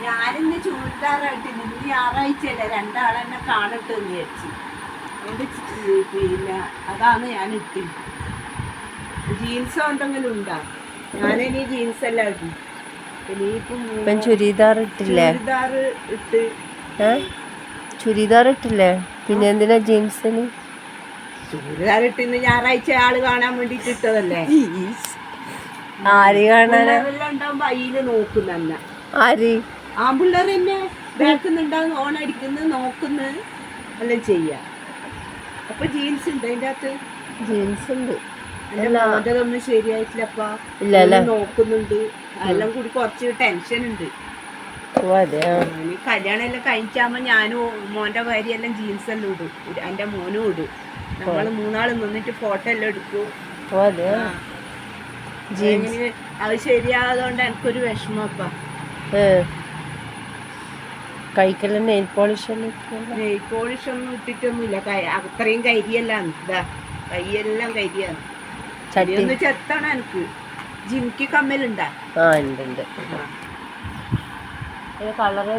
ഞാനിന്ന് ചൂടാറായിട്ടില്ല. ഇന്ന് ഞായറാഴ്ചയല്ലേ, രണ്ടാളെന്നെ കാണട്ടെ എന്ന് വിചാരിച്ചു. അതുകൊണ്ട് പിന്നെ അതാണ് ഞാൻ ഇട്ട്. ജീൻസോ എന്തെങ്കിലും ഉണ്ടോ? ഞാനിനി ജീൻസ് എല്ലാം ഇട്ടു. ഇപ്പം ചുരിദാർ ഇട്ടില്ലേ? ചുരിദാർ ഇട്ടില്ലേ? പിന്നെ എന്തിനാ ജീൻസിന്? ചുരിദാർ ഇട്ടിന്ന് ഞായറാഴ്ച ആള് കാണാൻ വേണ്ടിട്ട് ഇട്ടതല്ലേ. ആര് കാണാനെല്ലാം ഉണ്ടാവുമ്പോ അയില് നോക്കുന്ന ആര് ആമ്പിള്ളേർ തന്നെ ബാക്കുന്നുണ്ടാവും, ഓണടിക്കുന്നു, നോക്കുന്നു എല്ലാം ചെയ്യാ. അപ്പൊ ജീൻസ് ഉണ്ട് അതിന്റെ അകത്ത്. ജീൻസ് ഉണ്ട്. അതൊന്നും ശരിയായിട്ടില്ലപ്പാ. നോക്കുന്നുണ്ട്. എല്ലാം കൂടി കുറച്ച് ടെൻഷൻ ഉണ്ട്. കല്യാണം എല്ലാം കഴിച്ചാകുമ്പോ ഞാനും മോന്റെ ഭാര്യ എല്ലാം ജീൻസ് എല്ലാം ഇടും, എന്റെ മോനും ഇടും. നമ്മള് മൂന്നാള് നിന്നിട്ട് ഫോട്ടോ എല്ലാം എടുക്കും. അത് ശരിയായതുകൊണ്ട് എനിക്കൊരു വിഷമപ്പാ. കൈക്കെല്ലാം നെയിൽ പോളിഷ് ഒന്നും ഇട്ടിട്ടൊന്നുമില്ല. അത്രയും കരിയല്ലാണ്. ഇതാ കൈയെല്ലാം കരിയാണ്. ഒന്ന് ചെത്തണം എനിക്ക്. ജിമിക്ക് കമ്മലുണ്ടാ?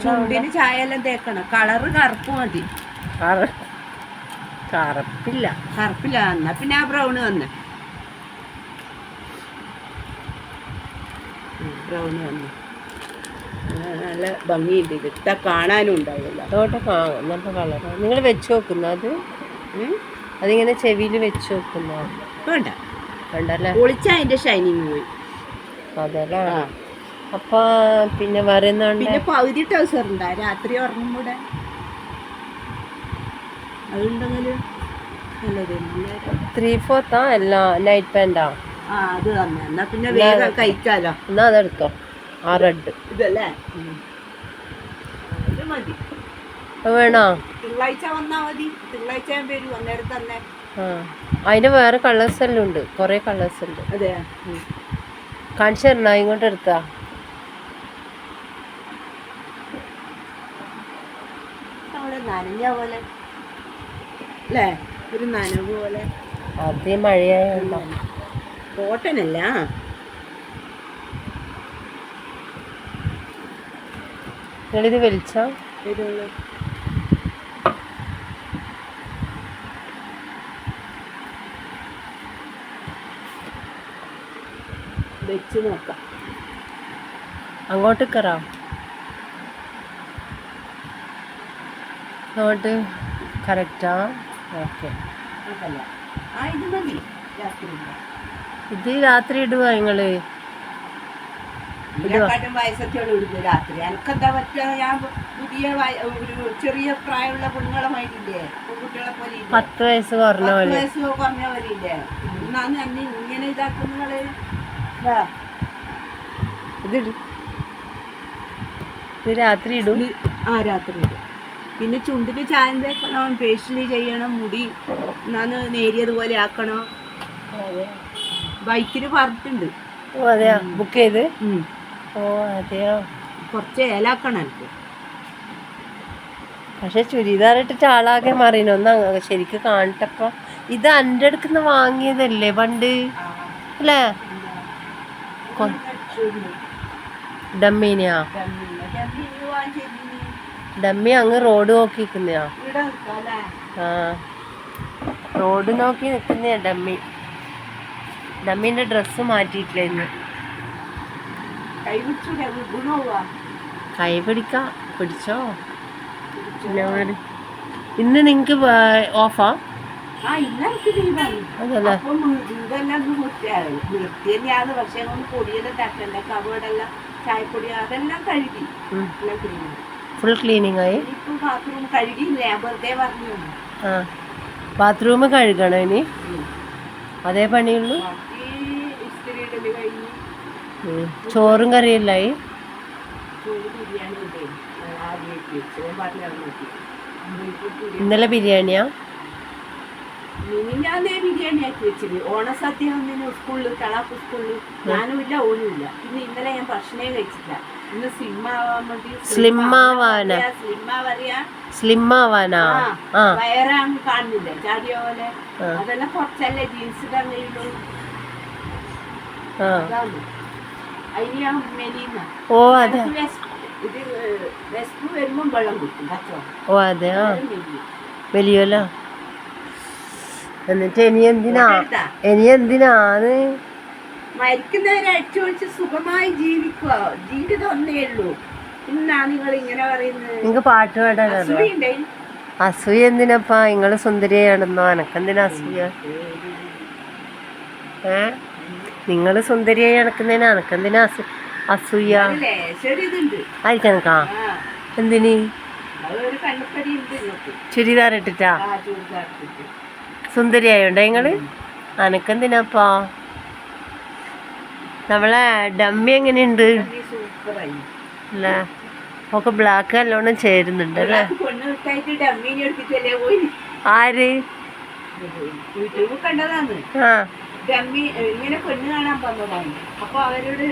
ചുണ്ടിന് ചായ എല്ലാം തേക്കണം. കളറ് കറുപ്പ് മതി. കറുപ്പില്ല എന്നാ പിന്നെ ആ ബ്രൗണ് വന്ന് നല്ല ഭംഗിയുണ്ട്. ഇത് ഇട്ടാ കാണാനും ഉണ്ടാവില്ല. നല്ല കളർ. നിങ്ങൾ വെച്ച് നോക്കുന്ന അതിങ്ങനെ ചെവിയിൽ വെച്ച് നോക്കുന്ന വേണ്ടല്ലേ? പൊളിച്ചാ അതിന്റെ ഷൈനിങ് പോയി. അതല്ലേ? അപ്പൊ പിന്നെ വരുന്നുണ്ട്. പിന്നെ പകുതി ട്രൗസർ ഉണ്ടാ രാത്രി ഉറങ്ങുമ്പോടെ അതുണ്ടെങ്കില് 3/4 എല്ലാം നൈറ്റ് പാൻറ്റാ. അത് തന്നെ. എന്നാ പിന്നെ വേഗം കഴിക്കാലോ. എന്നാ അതെടുത്തോ. ആ റെഡ് ഇതല്ലേ? ഇത് മതി. വേണോ? തിങ്കളാഴ്ച വന്നാ മതി. തിങ്കളാഴ്ച വരും അന്നേരം തന്നെ. അതിന്റെ വേറെ കളേഴ്സ് എല്ലാം ഉണ്ട്, കൊറേ കളേഴ്സ് ഉണ്ട്. അതെ, കാണിച്ചു തരണോ? ഇങ്ങോട്ട് എടുത്താ നനഞ്ഞ പോലെ അല്ലേ? ഒരു നനവ് പോലെ. അത് മഴയായ കോട്ടനല്ല. നിങ്ങളിത് വലിച്ചോ? വെച്ച് നോക്കാം. അങ്ങോട്ട് കയറാം. അങ്ങോട്ട് കറക്റ്റാ? ഓക്കെ. ഇത് രാത്രി ഇടുക നിങ്ങള്? വയസ്സത്തോട് ഇടുന്നു രാത്രി. എനിക്കെന്താ പറ്റുക? ഞാൻ പുതിയ ഒരു ചെറിയ പ്രായമുള്ള പെണ്ണുങ്ങളെ മൈലില്ലേ, പെൺകുട്ടികളെ പോലെ 10 വയസ്സ് കുറഞ്ഞ പോലെ. 10 വയസ്സ് കുറഞ്ഞ പോലെ ഇല്ലേ? എന്നാന്ന് എന്നെ ഇങ്ങനെ ഇതാക്കുന്നങ്ങള്. ഇത് രാത്രി ഇടും. രാത്രി ഇടും. പിന്നെ ചുണ്ടിന് ചായം തേക്കണം, ഫേഷ്യല് ചെയ്യണം, മുടി എന്നാന്ന് നേരിയതുപോലെ ആക്കണം. ബൈക്കിന് പറഞ്ഞിട്ടുണ്ട്. ഓ അതെയോ? ബുക്ക് ചെയ്ത്? ഓ അതെയോ? കുറച്ച് ഏലാക്കണം എനിക്ക്. പക്ഷെ ചുരിദാർ ഇട്ടിട്ട് ആളാകെ മാറിനോ? ഒന്ന് ശരിക്കും കാണട്ടപ്പ. ഇത് എൻ്റെ അടുക്കുന്ന് വാങ്ങിയതല്ലേ പണ്ട് അല്ലേ? ഡമ്മീനെയാ? ഡമ്മി അങ്ങ് റോഡ് നോക്കി നിൽക്കുന്നയാ? റോഡ് നോക്കി നിൽക്കുന്നയാ ഡമ്മി. ഡമ്മീൻ്റെ ഡ്രസ്സ് മാറ്റിയിട്ടില്ല ഇന്ന്. കൈ പിടിക്കാം. പിടിച്ചോ. ഇന്ന് നിങ്ങക്ക് ഓഫാ? അതല്ലേ? വൃത്തിയാണ്. പക്ഷെ പൊടിയെല്ലാം തട്ടണ്ട. കബോർഡെല്ലാം ചായപ്പൊടി അതെല്ലാം കഴുകി ഫുൾ ക്ലീനിങ് ആയി. ബാത്റൂം കഴുകിയില്ല, വെറുതെ പറഞ്ഞു. ബാത്റൂം കഴുകണോ ഇനി? അതേ പണിയുള്ളൂ. ചോറും കറിയല്ലായി. ഇന്നലെ ബിരിയാണിയാ? ഞാനേ ബിരിയാണി ആക്കി വെച്ചത്. ഓണസദ്യ ഒന്നിന് സ്കൂളിൽ, കളാപ്പ് സ്കൂളിൽ ഞാനും ഇല്ല, ഓനും ഇല്ല. പിന്നെ ഇന്നലെ ഞാൻ ഭക്ഷണേ കഴിച്ചില്ല. ഇന്ന് സ്ലിം ആവാനാ? വയറാണ് കാണുന്നില്ല, ചാടിയ പോലെ. അതെല്ലാം കുറച്ചല്ലേ ജീൻസ് ഇടുള്ളൂ. ഓ അതെ. ഇത് വിശപ്പ് വരുമ്പം വെള്ളം കുടിക്കും പച്ചവെള്ളം. ഓ അതെ ആ അത് വലിയ. വലിയല്ലോ. എന്നിട്ട് ഇനി ഇതാ. എന്തിനാണ് മരിക്കുന്നവരെ അടിച്ചൊളിച്ച് സുഖമായി ജീവിക്കുക. ജീവിതം ഒന്നേ ഉള്ളൂ. ഇന്നാ നിങ്ങൾ ഇങ്ങനെ പറയുന്നത്. നിങ്ങക്ക് പാട്ട് പാടാനറിയാം? അസൂയുണ്ടേ? അസൂയ എന്തിനപ്പാ? നിങ്ങള് സുന്ദരിയാണെന്നോ? എനക്കെന്തിനാ അസൂയ? നിങ്ങള് സുന്ദരിയായി നടക്കുന്നതിന് എനക്കെന്തിനാ അസൂയ? ലേശം ഇതുണ്ട്. ആയിരിക്കണക്കാ? ആ, എന്തിന്? അതൊരു കണ്ണപ്പടി ഉണ്ട് നിങ്ങൾക്ക്. ചുരിദാർ ഇട്ടിട്ടാ? ആ, ചൂടുകാർ ഇട്ടിട്ട്. സുന്ദരിയായോണ്ട നിങ്ങള്? എനക്കെന്തിനാപ്പാ? നമ്മളെ ഡമ്മി എങ്ങനെയുണ്ട്? നീ സൂപ്പറായി. അല്ല ഒക്കെ ബ്ലാക്ക് നല്ലോണം ചേരുന്നുണ്ട് അല്ലേ? പെണ്ണ് വിട്ടായിട്ട് ഡമ്മീനെ എടുത്തിട്ടല്ലേ പോയി. ആര്? യൂട്യൂബ് കണ്ടതാണ്. ആ ഡമ്മി ഇങ്ങനെ പെണ്ണ് കാണാൻ വന്നതാണ്. അപ്പൊ അവരോട്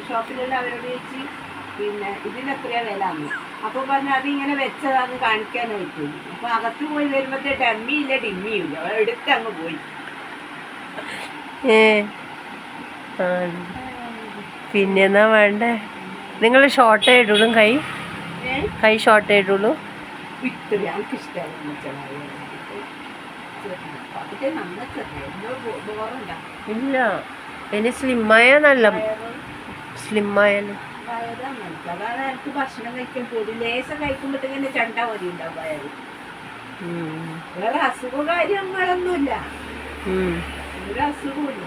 ഷോപ്പിലുള്ള അവരോട് ചോദിച്ച് പിന്നെ ഇതിന് എത്രയാ വില എന്ന്. അപ്പൊ പറഞ്ഞു അതിങ്ങനെ വെച്ചതാന്ന് കാണിക്കാനായിട്ട്. അപ്പൊ അകത്ത് പോയി വരുമ്പത്തേ ഡമ്മി ഇല്ല ഡിമ്മിയും ഇല്ല. എടുത്ത് അങ്ങ് പോയി. ഏ ആ. പിന്നെന്നാ വേണ്ടേ? നിങ്ങൾ ഷോർട്ട് ഇടുള്ളൂ കൈ ഷോർട്ട് ഇടുള്ളൂ? വിട്ടു ഞങ്ങൾക്ക് ഇഷ്ടമായിരുന്നു. അതൊക്കെ നമ്മൾ ബോറുണ്ടാ. ഇല്ല ഇനി സ്ലിമ്മായ നല്ല സ്ലിമ്മായാലും വയറാണ് എനിക്ക്. അതാണ് എനിക്ക് ഭക്ഷണം കഴിക്കാൻ പോലും ലേശം കഴിക്കുമ്പോഴത്തേക്ക് ചണ്ട മതി ഉണ്ടാവും വയറ്. വേറെ അസുഖ കാര്യങ്ങളൊന്നുമില്ല. ഒരു അസുഖമില്ല.